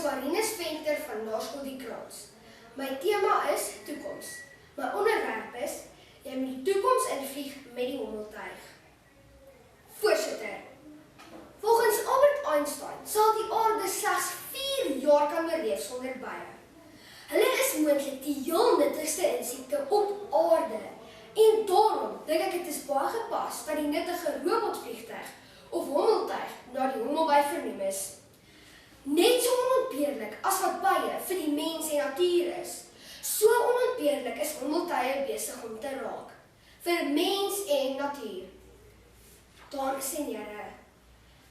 Marinus Venter van Laerskool Die Krans. My tema is toekoms. My onderwerp is, jy moet die toekoms invlieg met die hommeltuig. Voorsitter, volgens Albert Einstein sal die aarde slegs 4 jaar kan oorleef sonder bye. Hulle is moontlik die heel nuttigste insekte op aarde. En daarom dink ek dit is baie gepas dat die nuttige robotvliegtuig of hommeltuig na die hommelby vernoem is. Net so onontbeerlik as wat bye vir die mens en natuur is, so onontbeerlik is hommeltuie besig om te raak vir mens en natuur. Dames en here,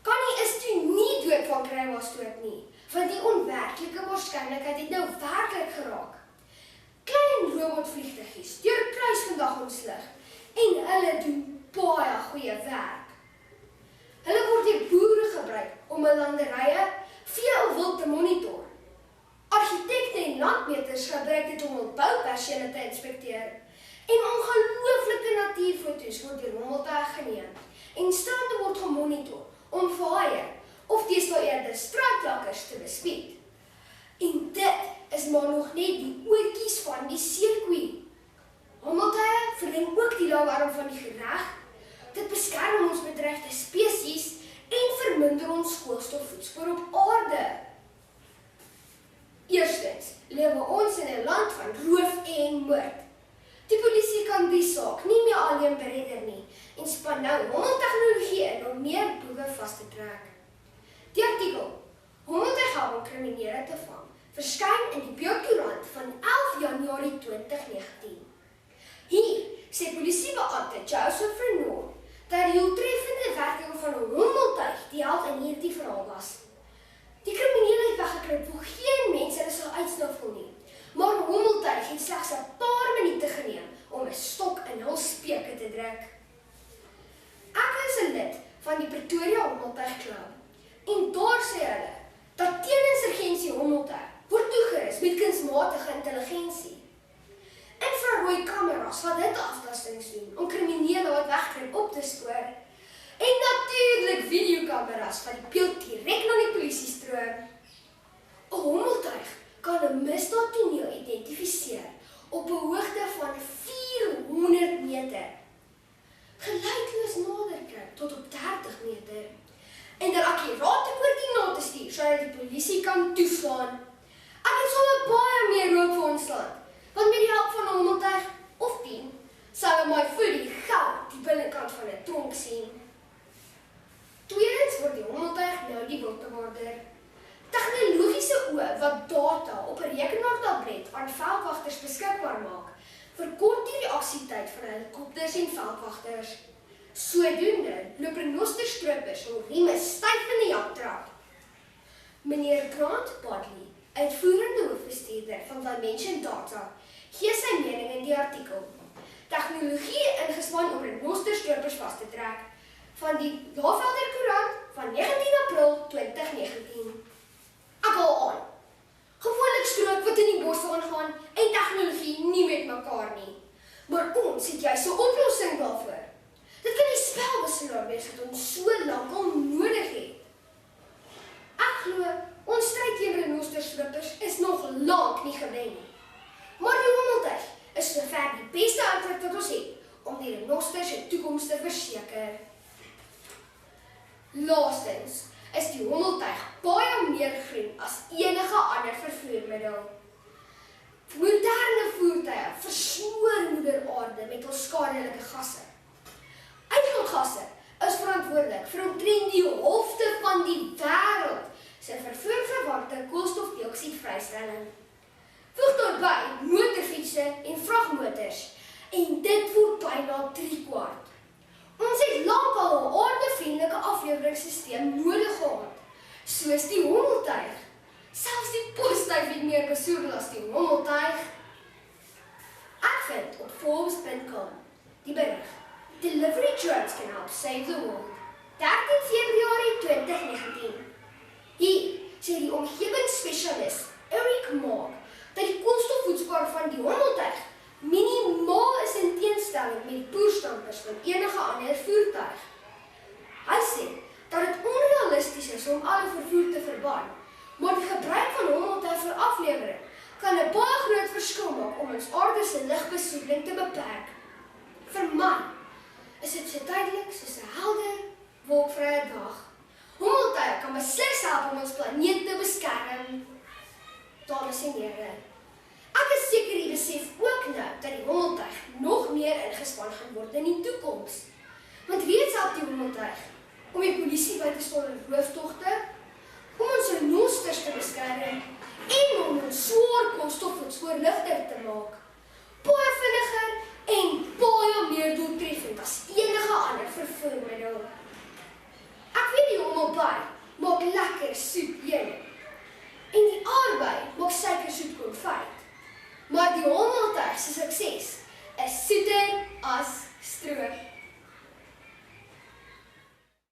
kan nie is toe nie dood van kruiwastoot nie, want die onwerklike waarskynlikheid het nou werklik geraak. Klein robotvliegtuigies deur kruis vandag ons lig en hulle doen baie goeie werk. Hulle word deur boere gebruik om 'n landerye vee of wild te monitor. Argitekte en landmeters gebruik dit om hul boupersele te inspekteer. En ongelooflike natuurfoto's word deur hommeltuie geneem. En strande word gemonitor om vaaie of deesdae eerder straatlakkers te bespied. En dit is maar nog net die oortjies van die seekoei. Hommeltuie verleng ook die langarm van die gereg. Dit beskerm ons bedreigde spesies en verminder ons koolstofvoetspoor op aarde. Eerstens, lewe ons in 'n land van roof en moord. Die polisie kan die saak nie meer alleen beredder nie en span nou hommeltegnologie in om meer boewe vas te trek. Die artikel, hommeltuig help om kriminele te vang, verskyn in die Beeldkoerant van 11 Januarie 2019. Hier sê polisiebeampte Joseph Renaud dat die doeltreffende werking van 'n hommeltuig die held in hierdie verhaal was. Die kriminele het weggekruip waar geen mens hulle sal uitsnaffel nie, maar 'n hommeltuig het slegs 'n paar minute geneem om 'n stok in hul speke te druk. Ek is 'n lid van die Pretoria Hommeltuigklub en daar sê hulle dat teeninsurgensie hommeltuig word toegerus met kunsmatige intelligensie. Infrarooi kameras wat hitteaftastings doen om kriminele wat wegkruip op te spoor. En natuurlik videokameras wat die beeld direk na die polisie stroom. 'n Hommeltuig kan 'n misdaadtoneel identifiseer op 'n hoogte van 400 meter. Geluidloos naderkruip tot op 30 meter. En dan akkurate koördinate stuur sodat die polisie kan toeslaan. Ek het sommer baie meer hoop vir ons land, want met die help van 'n hommeltuig of 10 sal my vir die goud die binnekant van 'n tronk sien. Tweedens word die hommeltuig nou die wildbewaarder. Tegnologiese oë wat data op 'n rekenaartablet aan veldwagters beskikbaar maak, verkort die reaksietyd van helikopters en veldwagters. Sodoende loop renosterstropers hul rieme styf in die jaktrap. Meneer Grant Bodley, uitvoerende hoofbestuurder van Dimension Data, gee sy mening in die artikel. Tegnologie ingespan om renosterstropers vas te trek, van die Lavelder Koerant van 19 April 2019. Ek hou aan. Gewoonlik strook wat in die bos aangaan en tegnologie nie met mekaar nie. Maar ons het juist 'n oplossing daarvoor. Dit kan die spelbeselaar wees wat ons so lank al nodig het. Ek glo, ons stryd teen renosterstropers is nog lank nie gewen nie. Maar die hommeltuig is sover die beste antwoord wat ons het om die renosters se toekoms te verseker. Laastens is die hommeltuig baie meer groen as enige ander vervoermiddel. Moderne voertuie versmoor moeder aarde met hul skadelike gasse. Uitlaatgasse is verantwoordelik vir omtrent die helfte van die wêreld se vervoerverwante koolstofdioksiedvrystelling. Voeg daarbey motorfietsse en vragmotors en dit word byna 3/4. Ons het lankal 'n aardevriendelike afleweringsstelsel nodig gehad, soos die hommeltuig. Selfs die postduif het meer besoedel as die hommeltuig. Ek vind op Forbes.com die berig Delivery drones can help save the world. 13 Februarie 2019. Hier sê die omgewingsspesialis Eric Mark dat die koolstofvoetspoor van die hommeltuig minimaal is in teenstelling met die poerstampers van enige ander voertuig. Hy sê dat dit onrealisties is om alle vervoer te verbân, maar die gebruik van aflewering kan 'n baie groot verskil maak om ons aarde se ligbesoedeling te beperk. Vir my is dit so duidelik soos 'n helder, wolkvrye dag. Hommeltuie kan beslis help om ons planeet te beskerm. Dames en here, ek is seker jy besef ook nou dat die hommeltuig nog meer ingespan gaan word in die toekoms. Want reeds help die hommeltuig om die polisie by te staan in rooftogte, om ons renosters te beskerm en om ons swaar koolstofvoetspoor ligter te maak. Baie vinniger en baie meer doeltreffend as enige ander vervoermiddel. Ek weet die hommelpy maak lekker soet heuning en die aardbei maak suikersoet konfyt. Maar die hommeltuig se sukses is soeter as stroop.